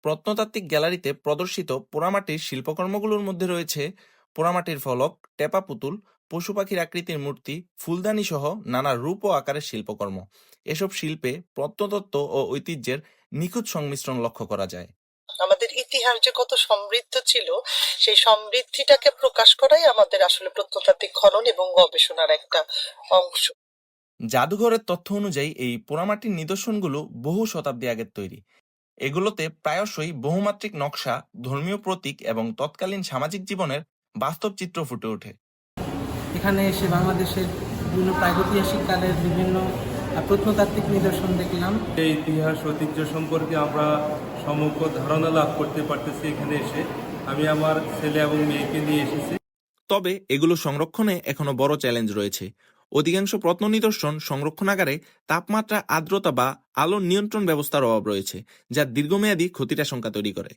প্রত্নতাত্ত্বিক গ্যালারিতে প্রদর্শিত পোড়ামাটির শিল্পকর্মগুলোর মধ্যে রয়েছে পোড়ামাটির ফলক, টেপা পুতুল, পশু পাখির আকৃতির মূর্তি, ফুলদানি সহ নানা রূপ ও আকারের শিল্পকর্ম। এসব শিল্পে প্রত্নতত্ত্ব ও ঐতিহ্যের নিখুঁত সংমিশ্রণ লক্ষ্য করা যায়। আমাদের ইতিহাস যে কত সমৃদ্ধ ছিল, সেই সমৃদ্ধিটাকে প্রকাশ করাই আমাদের আসলে প্রত্নতাত্ত্বিক খনন এবং গবেষণার একটা অংশ। জাদুঘরের তথ্য অনুযায়ী এই পোড়ামাটির নিদর্শনগুলো বহু শতাব্দী আগের তৈরি। এগুলোতে প্রায়শই বহুমাত্রিক নকশা, ধর্মীয় প্রতীক এবং তৎকালীন সামাজিক জীবনের বাস্তব চিত্র ফুটে ওঠে। এখানে এসে বাংলাদেশের বিভিন্ন প্রাগৈতিহাসিক কালের বিভিন্ন প্রত্নতাত্ত্বিক নিদর্শন দেখলাম। এই ইতিহাস ঐতিহ্য সম্পর্কে আমরা সমগ্র ধারণা লাভ করতে পারতেছি এখানে এসে। আমি আমার ছেলে এবং মেয়েকে নিয়ে এসেছি। তবে এগুলো সংরক্ষণে এখনো বড় চ্যালেঞ্জ রয়েছে। অধিকাংশ প্রত্ন নিদর্শন সংরক্ষণাগারে তাপমাত্রা, আর্দ্রতা বা আলোর নিয়ন্ত্রণ ব্যবস্থার অভাব রয়েছে, যা দীর্ঘমেয়াদী ক্ষতির আশঙ্কা তৈরি করে।